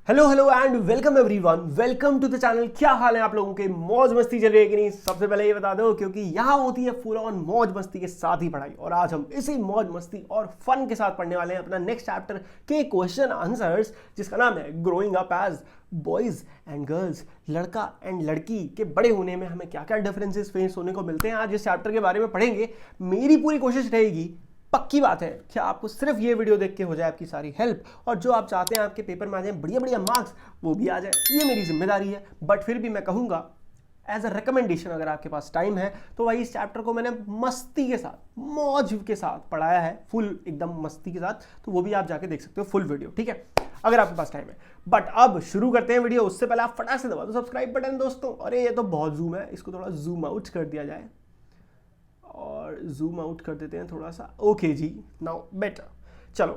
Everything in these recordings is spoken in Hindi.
Hello hello and welcome everyone, welcome to the channel. क्या हाल है आप लोगों के? मौज मस्ती चल रही है कि नहीं? सबसे पहले ये बता दो, क्योंकि यहाँ होती है फुल ऑन मौज मस्ती के साथ ही पढ़ाई। और आज हम इसी मौज मस्ती और फन के साथ पढ़ने वाले हैं अपना नेक्स्ट चैप्टर के क्वेश्चन आंसर्स, जिसका नाम है growing up as boys and girls. लड़का एंड लड़की के बड़े होने में हमें क्या क्या डिफरेंसेस फेस होने को मिलते हैं, आज इस चैप्टर के बारे में पढ़ेंगे। मेरी पूरी कोशिश रहेगी, पक्की बात है, कि आपको सिर्फ ये वीडियो देख के हो जाए आपकी सारी हेल्प, और जो आप चाहते हैं आपके पेपर में आ जाए बढ़िया बढ़िया मार्क्स, वो भी आ जाए। ये मेरी जिम्मेदारी है। बट फिर भी मैं कहूँगा एज अ रिकमेंडेशन, अगर आपके पास टाइम है तो भाई इस चैप्टर को मैंने मस्ती के साथ, मौज के साथ पढ़ाया है, फुल एकदम मस्ती के साथ, तो वो भी आप जाके देख सकते हो फुल वीडियो, ठीक है, अगर आपके पास टाइम है। बट अब शुरू करते हैं वीडियो। उससे पहले आप फटाक से दबा दो सब्सक्राइब बटन दोस्तों। अरे ये तो बहुत जूम है, इसको थोड़ा जूम आउट कर दिया जाए और जूम आउट कर देते हैं थोड़ा सा। ओके जी, नाउ बेटर। चलो,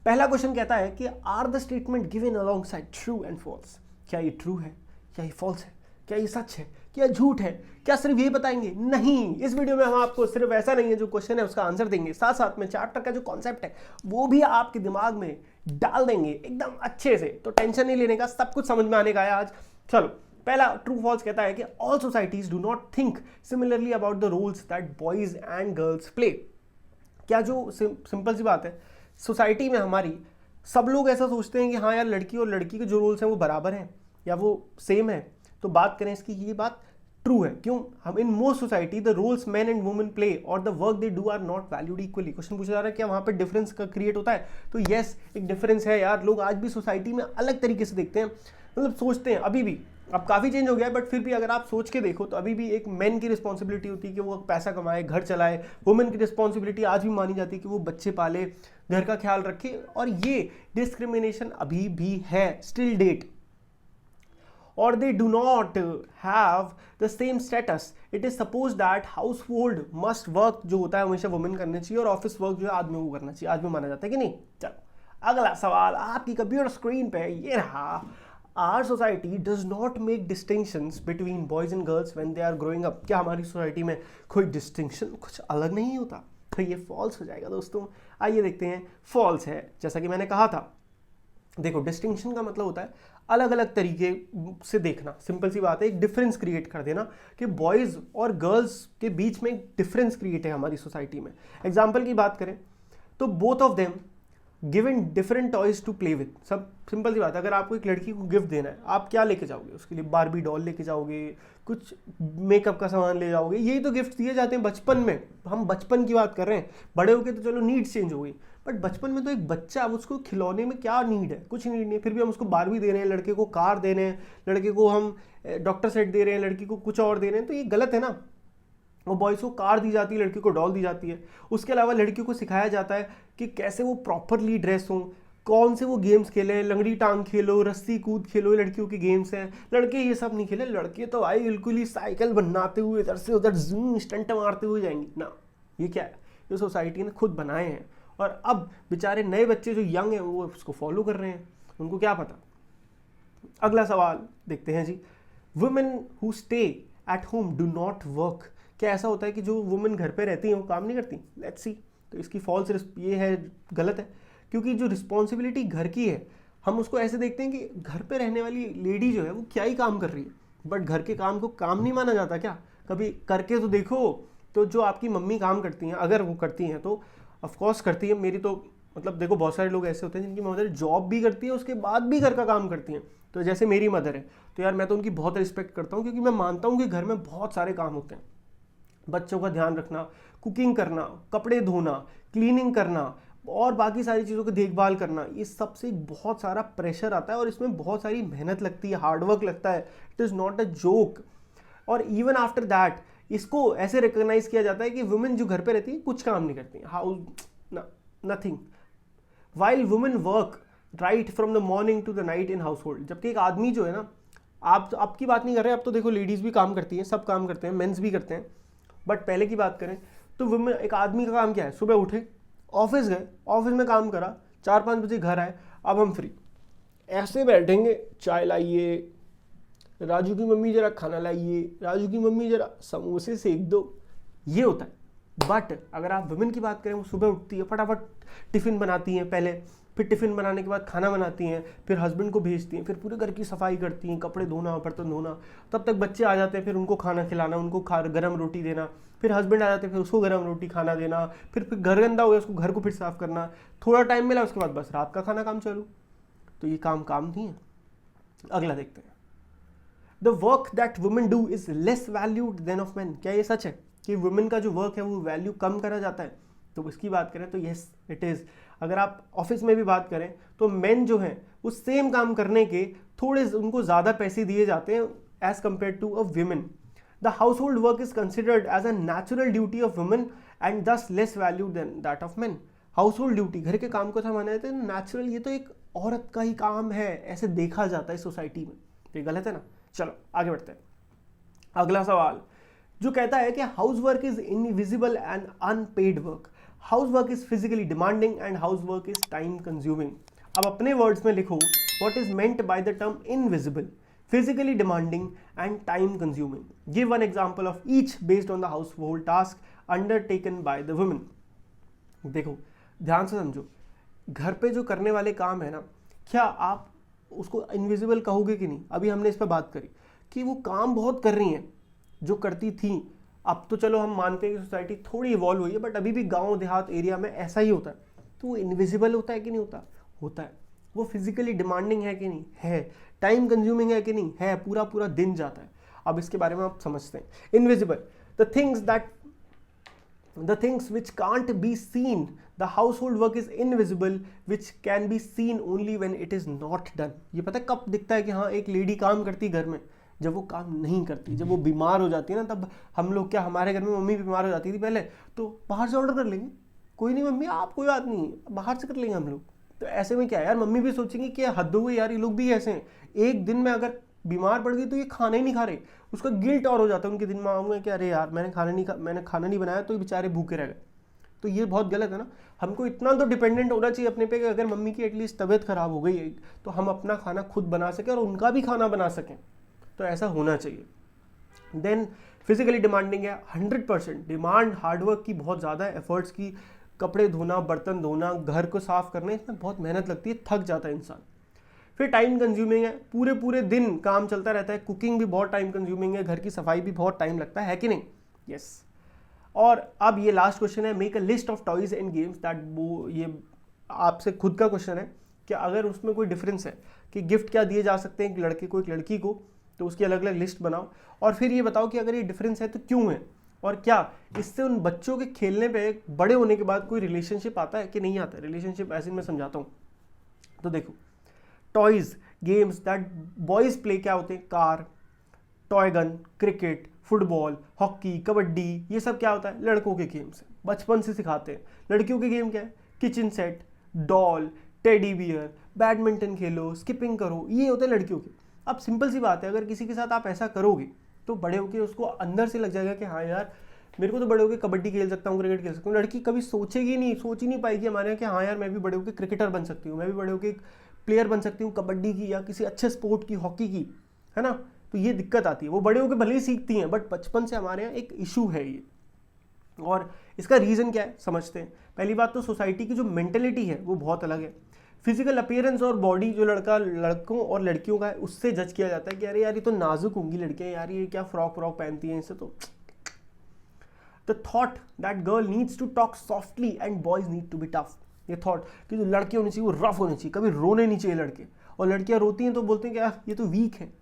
पहला क्वेश्चन कहता है कि are the statement given alongside true and false. क्या ये ट्रू है, क्या ये फॉल्स है, क्या ये सच है, क्या झूठ है? क्या सिर्फ ये बताएंगे? नहीं, इस वीडियो में हम आपको सिर्फ ऐसा नहीं है जो क्वेश्चन है उसका आंसर देंगे, साथ साथ में चैप्टर का जो कॉन्सेप्ट है वो भी आपके दिमाग में डाल देंगे एकदम अच्छे से। तो टेंशन नहीं लेने का, सब कुछ समझ में आने का है आज। चलो, पहला ट्रू फॉल्स कहता है कि all societies do not think similarly about the roles that boys and girls play. क्या जो सिंपल सी बात है, सोसाइटी में हमारी सब लोग ऐसा सोचते हैं कि हाँ यार, लड़की और लड़की के जो रोल्स हैं वो बराबर हैं या वो सेम है। तो बात करें इसकी, ये बात ट्रू है। क्यों? हम in most society the roles man and women play और the work they do are not valued equally. Question पूछा जा रहा है क्या वहाँ पे डिफरेंस का क्रिएट होता है? तो यस, एक डिफरेंस है यार। लोग आज भी सोसाइटी में अलग तरीके से देखते हैं, मतलब सोचते हैं अभी भी। अब काफ़ी चेंज हो गया है, बट फिर भी अगर आप सोच के देखो तो अभी भी एक मैन की रिस्पॉन्सिबिलिटी होती है कि वो पैसा कमाए, घर चलाए। वुमेन की रिस्पॉन्सिबिलिटी आज भी मानी जाती है कि वो बच्चे पाले, घर का ख्याल रखे। और ये डिस्क्रिमिनेशन अभी भी है, स्टिल डेट। और they do not have the same status. It is supposed that household must work जो होता है हमेशा वुमेन करनी चाहिए, और ऑफिस वर्क जो है आदमी को करना चाहिए। आज भी माना जाता है कि नहीं? चलो, अगला सवाल आपकी कंप्यूटर स्क्रीन पे ये रहा। Our society does not make distinctions between boys and girls when they are growing up. क्या हमारी सोसाइटी में कोई डिस्टिंक्शन, कुछ अलग नहीं होता? तो ये फॉल्स हो जाएगा दोस्तों। आइए देखते हैं, फॉल्स है। जैसा कि मैंने कहा था, देखो, डिस्टिंक्शन का मतलब होता है अलग अलग तरीके से देखना। सिंपल सी बात है, एक डिफरेंस क्रिएट कर देना कि बॉयज़ और गर्ल्स के बीच में एक डिफरेंस क्रिएट है हमारी सोसाइटी में। एग्जाम्पल की बात करें तो both of them given different toys to play with. सब सिंपल सी बात है, अगर आपको एक लड़की को गिफ्ट देना है, आप क्या लेके जाओगे उसके लिए? बारबी डॉल लेके जाओगे, कुछ मेकअप का सामान ले जाओगे। यही तो गिफ्ट दिए जाते हैं बचपन में। हम बचपन की बात कर रहे हैं, बड़े होके तो चलो नीड्स चेंज हो गई, बट बचपन में तो एक बच्चा, अब उसको खिलौने में क्या नीड है? कुछ नीड नहीं है, फिर भी हम उसको बारबी दे रहे हैं, लड़के को कार दे रहे हैं, लड़के को हम डॉक्टर सेट दे रहे हैं, लड़की को कुछ और दे रहे हैं। तो ये गलत है ना। वो बॉयज़ को कार दी जाती है, लड़की को डॉल दी जाती है। उसके अलावा लड़कियों को सिखाया जाता है कि कैसे वो प्रॉपरली ड्रेस हों, कौन से वो गेम्स खेलें, लंगड़ी टांग खेलो, रस्सी कूद खेलो, लड़कियों के गेम्स हैं। लड़के ये सब नहीं खेले। लड़के तो भाई बिल्कुल ही साइकिल बनाते हुए इधर से उधर जूम स्टंट मारते हुए जाएंगी ना। ये क्या है? ये सोसाइटी ने खुद बनाए हैं, और अब बेचारे नए बच्चे जो यंग हैं वो उसको फॉलो कर रहे हैं, उनको क्या पता। अगला सवाल देखते हैं जी। Women who stay at home do not work. क्या ऐसा होता है कि जो वुमेन घर पे रहती हैं वो काम नहीं करती? Let's see. तो इसकी फॉल्स ये है, गलत है, क्योंकि जो रिस्पॉन्सिबिलिटी घर की है, हम उसको ऐसे देखते हैं कि घर पे रहने वाली लेडी जो है वो क्या ही काम कर रही है, बट घर के काम को काम नहीं माना जाता क्या? कभी करके तो देखो। तो जो आपकी मम्मी काम करती हैं, अगर वो करती हैं तो ऑफकोर्स करती है। मेरी तो मतलब देखो, बहुत सारे लोग ऐसे होते हैं जिनकी मदर जॉब भी करती है, उसके बाद भी घर का काम करती हैं। तो जैसे मेरी मदर है, तो यार मैं तो उनकी बहुत रिस्पेक्ट करता हूँ, क्योंकि मैं मानता हूँ कि घर में बहुत सारे काम होते हैं। बच्चों का ध्यान रखना, कुकिंग करना, कपड़े धोना, क्लीनिंग करना, और बाकी सारी चीज़ों की देखभाल करना, ये सबसे बहुत सारा प्रेशर आता है, और इसमें बहुत सारी मेहनत लगती है, हार्डवर्क लगता है। It is not a joke. और इवन आफ्टर दैट इसको ऐसे रिकॉग्नाइज किया जाता है कि वुमेन जो घर पे रहती है कुछ काम नहीं करती, house nothing, while women work right from the morning to the night in household. जबकि एक आदमी जो है ना, आप आपकी बात नहीं कर रहे, अब तो देखो लेडीज़ भी काम करती हैं, सब काम करते हैं, मेंस भी करते हैं। बट पहले की बात करें तो वुमेन, एक आदमी का काम क्या है? सुबह उठे, ऑफिस गए, ऑफिस में काम करा, 4-5 बजे घर आए, अब हम फ्री, ऐसे बैठेंगे, चाय लाइए, राजू की मम्मी जरा खाना लाइए, राजू की मम्मी जरा समोसे सेक दो, ये होता है। बट अगर आप वुमेन की बात करें, वो सुबह उठती है, फटाफट टिफ़िन बनाती हैं, पहले फिर टिफ़िन बनाने के बाद खाना बनाती हैं, फिर हस्बैंड को भेजती हैं, फिर पूरे घर की सफाई करती हैं, कपड़े धोना, बर्तन धोना, तब तक बच्चे आ जाते हैं, फिर उनको खाना खिलाना, उनको गरम रोटी देना, फिर हस्बैंड आ जाते हैं, फिर उसको गरम रोटी खाना देना, फिर घर गंदा हो गया उसको घर को फिर साफ़ करना, थोड़ा टाइम मिला उसके बाद बस रात का खाना काम चालू। तो ये काम नहीं है। अगला देखते हैं, the work that women do is less valued than of man. क्या ये सच है कि वुमेन का जो वर्क है वो वैल्यू कम करा जाता है? तो इसकी बात करें तो यस इट इज़। अगर आप ऑफिस में भी बात करें तो मेन जो हैं वो सेम काम करने के थोड़े उनको ज़्यादा पैसे दिए जाते हैं as compare to a women. The household work is considered as a natural duty of women and thus less valued than that of man. Household duty, घर के काम को था माना जाता है नेचुरल, ये तो एक औरत का ही काम है, ऐसे देखा जाता है सोसाइटी में। तो ये गलत है ना। चलो आगे बढ़ते हैं। अगला सवाल जो कहता है कि house work is invisible and unpaid work. House work is physically demanding and house work is time consuming. अब अपने वर्ड्स में लिखो what is meant by the term invisible, physically demanding and time consuming. Give one example of each based on the household task undertaken by the women. देखो ध्यान से समझो, घर पे जो करने वाले काम है ना, क्या आप उसको इनविजिबल कहोगे कि नहीं? अभी हमने इस पर बात करी कि वो काम बहुत कर रही हैं जो करती थी। अब तो चलो हम मानते हैं कि सोसाइटी थोड़ी इवॉल्व हुई है, बट अभी भी गांव देहात एरिया में ऐसा ही होता है। तो वो इनविजिबल होता है कि नहीं होता? होता है। वो फिजिकली डिमांडिंग है कि नहीं? है। टाइम कंज्यूमिंग है कि नहीं? है। पूरा पूरा दिन जाता है। अब इसके बारे में आप समझते हैं। Invisible, the things which can't be seen. The household work is invisible which can be seen only when it is not done. ये पता है कब दिखता है कि हाँ एक लेडी काम करती घर में? जब वो काम नहीं करती, जब वो बीमार हो जाती है ना, तब हम लोग क्या, हमारे घर में मम्मी बीमार हो जाती थी पहले, तो बाहर से ऑर्डर कर लेंगे, कोई नहीं मम्मी आप कोई बात नहीं, बाहर से कर लेंगे हम लोग। तो ऐसे में क्या यार, मम्मी भी सोचेंगी कि हद हो गई यार, ये लोग भी ऐसे हैं, एक दिन में अगर बीमार पड़ गई तो ये खाना ही नहीं खा रहे, उसका गिल्ट और हो जाता है उनके दिन में आऊँगा कि अरे यार मैंने खाना नहीं बनाया तो ये बेचारे भूखे रह गए। तो ये बहुत गलत है ना। हमको इतना तो डिपेंडेंट होना चाहिए अपने पे कि अगर मम्मी की एटलीस्ट तबीयत खराब हो गई है तो हम अपना खाना खुद बना सकें और उनका भी खाना बना सकें। तो ऐसा होना चाहिए। देन फिजिकली डिमांडिंग है 100%। डिमांड हार्डवर्क की बहुत ज़्यादा है, एफर्ट्स की, कपड़े धोना, बर्तन धोना, घर को साफ करना, इसमें बहुत मेहनत लगती है, थक जाता है इंसान। फिर टाइम कंज्यूमिंग है, पूरे पूरे दिन काम चलता रहता है, कुकिंग भी बहुत टाइम कंज्यूमिंग है, घर की सफाई भी बहुत टाइम लगता है कि नहीं? यस। और अब ये लास्ट क्वेश्चन है, make a list of toys and games that, वो ये आपसे खुद का क्वेश्चन है कि अगर उसमें कोई डिफरेंस है कि गिफ्ट क्या दिए जा सकते हैं एक लड़के को एक लड़की को, तो उसकी अलग अलग लिस्ट बनाओ और फिर ये बताओ कि अगर ये डिफरेंस है तो क्यों है, और क्या इससे उन बच्चों के खेलने पे बड़े होने के बाद कोई रिलेशनशिप आता है कि नहीं आता। रिलेशनशिप ऐसे मैं समझाता हूँ। तो देखो, toys games that boys play क्या होते हैं? Car, toy gun, cricket, football, hockey, kabaddi, ये सब क्या होता है? लड़कों के गेम्स हैं, बचपन से सिखाते हैं। लड़कियों के गेम क्या है? Kitchen set, doll, teddy bear, badminton खेलो, स्किपिंग करो, ये होते हैं लड़कियों के। अब सिंपल सी बात है, अगर किसी के साथ आप ऐसा करोगे तो बड़े होकर उसको अंदर से लग जाएगा कि हाँ यार मेरे को तो बड़े होकर कबड्डी खेल सकता हूँ, क्रिकेट खेल सकता हूँ। लड़की कभी सोचेगी नहीं, सोच ही नहीं पाएगी हमारे यहाँ कि हाँ यार मैं भी बड़े होकर क्रिकेटर बन सकती हूँ, मैं भी बड़े होकर एक प्लेयर बन सकती हूँ कबड्डी की या किसी अच्छे स्पोर्ट की, हॉकी की, है ना। तो ये दिक्कत आती है। वो बड़े होकर भले ही सीखती हैं, बट बचपन से हमारे यहाँ एक इशू है ये। और इसका रीज़न क्या है समझते हैं। पहली बात तो सोसाइटी की जो मेंटेलिटी है वो बहुत अलग है। फिजिकल अपीयरेंस और बॉडी जो लड़कों और लड़कियों का है उससे जज किया जाता है कि अरे यार ये तो नाजुक होंगी लड़कियां, यार ये क्या फ्रॉक पहनती हैं, इससे तो। The thought that girl needs to talk softly and boys need to be tough. ये थॉट कि जो लड़के होनी चाहिए वो रफ होनी चाहिए, कभी रोने नहीं चाहिए लड़के, और लड़कियां रोती हैं तो बोलते हैं कि ये तो वीक है।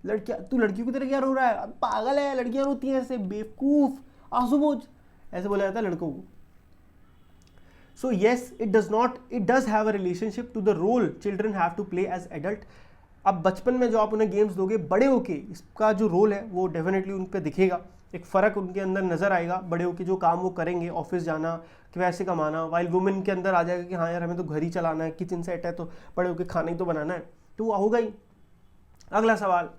लड़कियां, तू लड़कियों की तरह क्या रो रहा है, पागल है, लड़कियां रोती हैं ऐसे, बेवकूफ, आंसू ऐसे बोला जाता है लड़कों को। So yes, it does have a relationship to the role children have to play as adult. अब बचपन में जो आप उन्हें गेम्स दोगे, बड़े होके इसका जो रोल है वो डेफिनेटली उन पे दिखेगा, एक फ़र्क उनके अंदर नज़र आएगा। बड़े होके जो काम वो करेंगे, ऑफिस जाना, पैसे कमाना, वाइल वुमेन के अंदर आ जाएगा कि हाँ यार हमें तो घर ही चलाना है, किचन सेट है तो बड़े होके खाना ही तो बनाना है, तो वो होगा ही। अगला सवाल,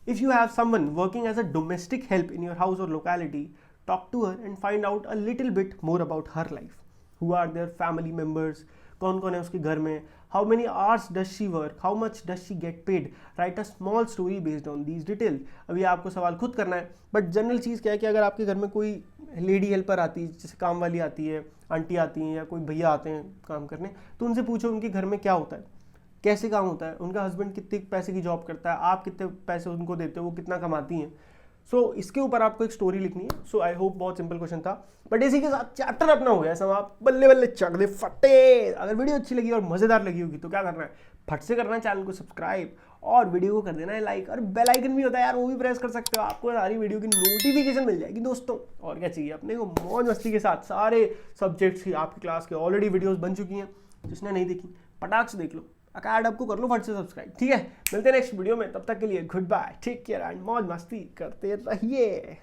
if you have someone working as a domestic help in your house और locality, talk to her and find out a little bit more about her life. Who are their family members, कौन कौन है उसके घर में, how many hours does she work, how much does she get paid, right a small story based on these detail. अभी आपको सवाल खुद करना है, बट जनरल चीज़ क्या है कि अगर आपके घर में कोई लेडी हेल्पर आती है, जैसे काम वाली आती है, आंटी आती हैं या कोई भैया आते हैं काम करने, तो उनसे पूछो उनके घर में क्या होता है, कैसे काम होता है, उनका हस्बैंड कितने पैसे की जॉब करता है, आप कितने पैसे उनको देते हो, वो कितना कमाती हैं। सो इसके ऊपर आपको एक स्टोरी लिखनी है। सो आई होप बहुत सिंपल क्वेश्चन था, बट इसी के साथ चैप्टर अपना हो गया समाप्त। बल्ले बल्ले चक दे फटे। अगर वीडियो अच्छी लगी और मजेदार लगी होगी तो क्या करना है, फट से करना है चैनल को सब्सक्राइब और वीडियो को कर देना है लाइक, और बेल आइकन भी होता है यार, वो भी प्रेस कर सकते हो, आपको सारी वीडियो की नोटिफिकेशन मिल जाएगी दोस्तों। और क्या चाहिए अपने को, मौज मस्ती के साथ सारे सब्जेक्ट्स की आपकी क्लास के ऑलरेडी वीडियोस बन चुकी हैं, जिसने नहीं देखी पटाख से देख लो, अकाड को कर लो फट से सब्सक्राइब। ठीक है, मिलते हैं नेक्स्ट वीडियो में, तब तक के लिए goodbye, take care and मौज मस्ती करते रहिए।